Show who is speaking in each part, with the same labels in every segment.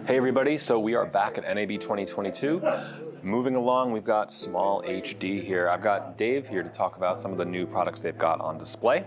Speaker 1: Hey everybody, so we are back at NAB 2022. Moving along, we've got SmallHD here. I've got Dave here to talk about some of the new products they've got on display.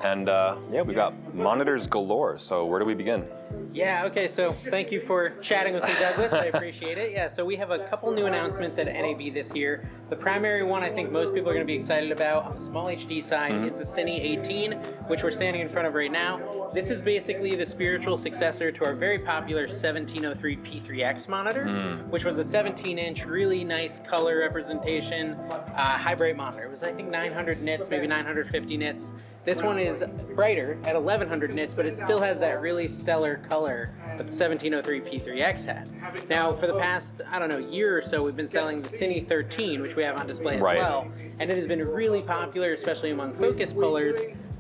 Speaker 1: And yeah, we've got monitors galore, so where do we begin?
Speaker 2: Yeah, okay, so thank you for chatting with me, Douglas. I appreciate it. Yeah, so we have a couple new announcements at NAB this year. The primary one I think most people are going to be excited about on the SmallHD side is the Cine 18, which we're standing in front of right now. This is basically the spiritual successor to our very popular 1703 P3X monitor, which was a 17-inch, really nice color representation, high bright monitor. It was, I think, 900 nits, maybe 950 nits. This one is brighter at 1100 nits, but it still has that really stellar color that the 1703 P3X had. Now, for the past, I don't know, year or so, we've been selling the Cine 13, which we have on display as well, and it has been really popular, especially among focus pullers.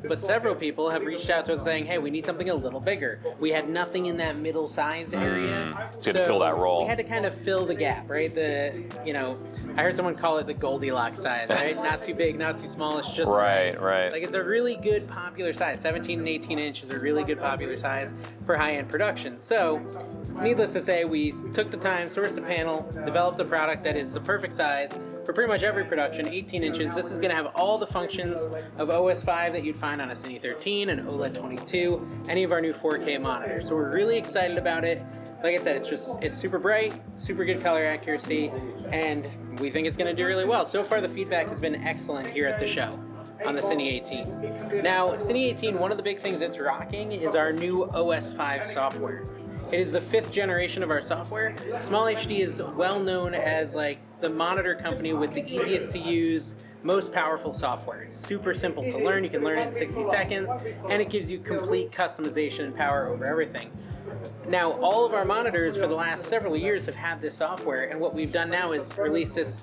Speaker 2: But several people have reached out to us saying, hey, we need something a little bigger. We had nothing in that middle size area.
Speaker 1: So you had to fill that role.
Speaker 2: We had to kind of fill the gap, right? I heard someone call it the Goldilocks size, right? Not too big, not too small, it's just
Speaker 1: right.
Speaker 2: Like, it's a really good popular size. 17 and 18 inch is a really good popular size for high-end production. So, needless to say, we took the time, sourced the panel, developed a product that is the perfect size for pretty much every production, 18 inches. This is going to have all the functions of OS 5 that you'd find on a Cine 13 and OLED 22, any of our new 4K monitors. So we're really excited about it. Like I said, it's super bright, super good color accuracy, and we think it's going to do really well. So far, the feedback has been excellent here at the show on the Cine 18. Now, Cine 18, one of the big things it's rocking is our new OS 5 software. It is the 5th generation of our software. SmallHD is well known as like the monitor company with the easiest to use, most powerful software. It's super simple to learn. You can learn it in 60 seconds, and it gives you complete customization and power over everything. Now, all of our monitors for the last several years have had this software, and what we've done now is release this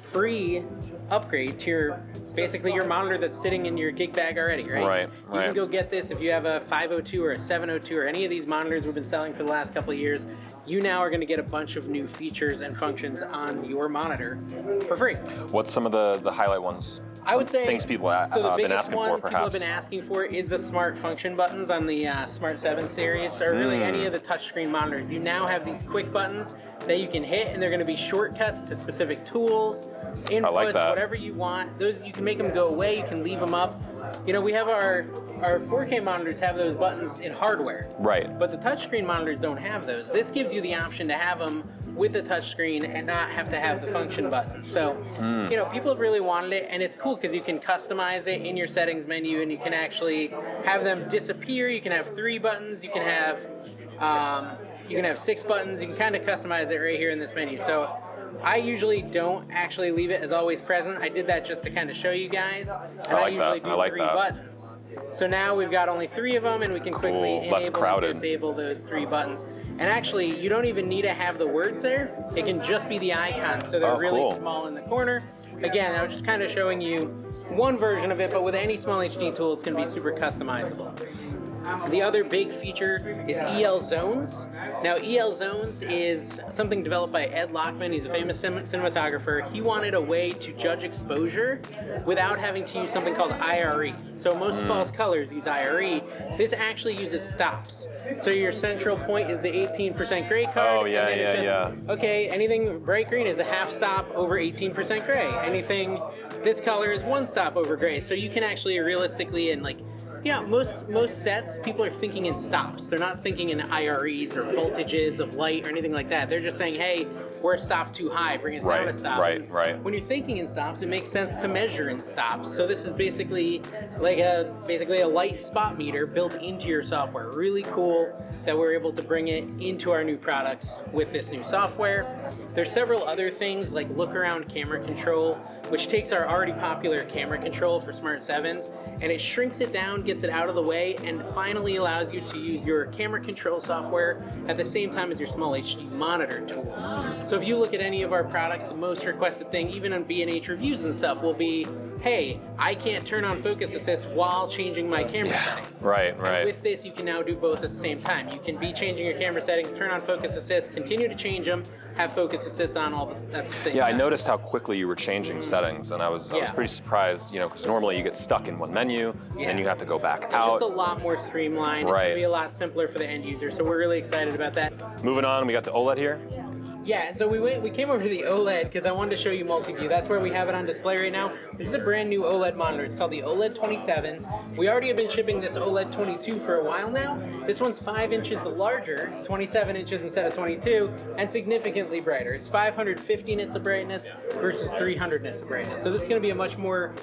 Speaker 2: free upgrade to basically your monitor that's sitting in your gig bag already, right? You can go get this if you have a 502 or a 702 or any of these monitors we've been selling for the last couple of years. You now are going to get a bunch of new features and functions on your monitor for free.
Speaker 1: What's some of the highlight ones?
Speaker 2: I would say
Speaker 1: things people have been asking for, perhaps.
Speaker 2: People have been asking for is the smart function buttons on the Smart 7 series, or really any of the touchscreen monitors. You now have these quick buttons that you can hit, and they're going to be shortcuts to specific tools, inputs, whatever you want. Those, you can make them go away, you can leave them up. You know, we have our 4K monitors have those buttons in hardware.
Speaker 1: Right.
Speaker 2: But the touchscreen monitors don't have those. This gives you the option to have them with a touchscreen and not have to have the function button. So, you know, people have really wanted it, and it's cool because you can customize it in your settings menu, and you can actually have them disappear. You can have 3 buttons. You can have 6 buttons. You can kind of customize it right here in this menu. So I usually don't actually leave it as always present. I did that just to kind of show you guys. And I usually do 3 buttons. So now we've got only 3 of them, and we can quickly enable and disable those 3 buttons. And actually, you don't even need to have the words there. It can just be the icons, so they're really small in the corner. Again, I was just kind of showing you one version of it, but with any SmallHD tool, it's going to be super customizable. The other big feature is EL Zones. Now, EL Zones is something developed by Ed Lockman. He's a famous cinematographer. He wanted a way to judge exposure without having to use something called IRE. So most false colors use IRE. This actually uses stops. So your central point is the 18% gray card.
Speaker 1: Oh, yeah.
Speaker 2: Okay, anything bright green is a half stop over 18% gray. Anything this color is 1 stop over gray. So you can actually realistically, and like, yeah, most sets, people are thinking in stops. They're not thinking in IREs or voltages of light or anything like that. They're just saying, hey, we're a stop too high, bring it down a stop.
Speaker 1: Right.
Speaker 2: When you're thinking in stops, it makes sense to measure in stops. So this is basically like a light spot meter built into your software. Really cool that we're able to bring it into our new products with this new software. There's several other things like look around camera control, which takes our already popular camera control for Smart 7s, and it shrinks it down, gets it out of the way, and finally allows you to use your camera control software at the same time as your SmallHD monitor tools. So if you look at any of our products, the most requested thing, even on B&H reviews and stuff, will be hey, I can't turn on focus assist while changing my camera settings.
Speaker 1: Right,
Speaker 2: And
Speaker 1: right.
Speaker 2: with this, you can now do both at the same time. You can be changing your camera settings, turn on focus assist, continue to change them, have focus assist on all at the same
Speaker 1: Yeah,
Speaker 2: time.
Speaker 1: I noticed how quickly you were changing settings, and I was pretty surprised, you know, because normally you get stuck in one menu, and then you have to go back
Speaker 2: It's
Speaker 1: out.
Speaker 2: just a lot more streamlined. It's
Speaker 1: Right.
Speaker 2: going to be a lot simpler for the end user, so we're really excited about that.
Speaker 1: Moving on, we got the OLED here.
Speaker 2: Yeah, so we came over to the OLED because I wanted to show you multi-view. That's where we have it on display right now. This is a brand new OLED monitor. It's called the Oled 27. We already have been shipping this Oled 22 for a while now. This one's 5 inches larger, 27 inches instead of 22, and significantly brighter. It's 550 nits of brightness versus 300 nits of brightness. So this is going to be a much more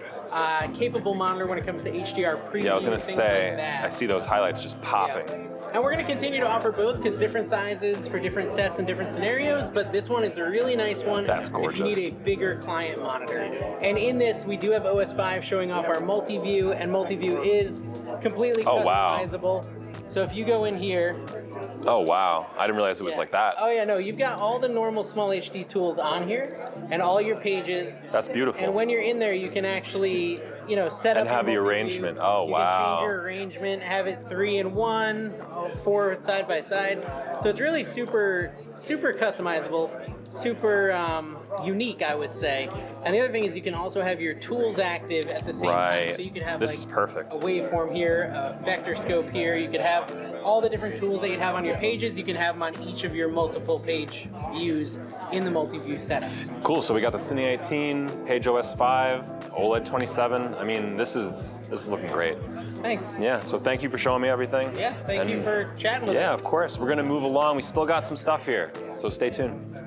Speaker 2: capable monitor when it comes to HDR preview.
Speaker 1: Yeah, I was gonna
Speaker 2: things
Speaker 1: say,
Speaker 2: like that.
Speaker 1: I see those highlights just popping.
Speaker 2: Yeah. And we're going to continue to offer both because different sizes for different sets and different scenarios, but this one is a really nice one.
Speaker 1: That's gorgeous.
Speaker 2: If you need a bigger client monitor. And in this, we do have OS 5 showing off our multi-view, and multi-view is completely customizable. So if you go in here...
Speaker 1: Oh, wow. I didn't realize it was like that.
Speaker 2: Oh, yeah, no. You've got all the normal SmallHD tools on here and all your pages.
Speaker 1: That's beautiful.
Speaker 2: And when you're in there, you can actually, you know, set up
Speaker 1: and have the
Speaker 2: your multi-view.
Speaker 1: arrangement. Oh,
Speaker 2: you
Speaker 1: wow.
Speaker 2: can change your arrangement, have it 3-in-1, 4 side by side. So it's really super customizable, super unique, I would say. And the other thing is you can also have your tools active at the same time. So you can have
Speaker 1: This
Speaker 2: like
Speaker 1: is perfect.
Speaker 2: a waveform here, a vector scope here. You could have all the different tools that you'd have on your pages. You can have them on each of your multiple page views in the multi-view setups.
Speaker 1: Cool. So we got the Cine 18, Page OS 5, OLED 27. I mean, this is looking great.
Speaker 2: Thanks.
Speaker 1: Yeah. So thank you for showing me everything.
Speaker 2: Yeah, thank you for chatting with us.
Speaker 1: Yeah, of course. We're gonna move along. We still got some stuff here, so stay tuned.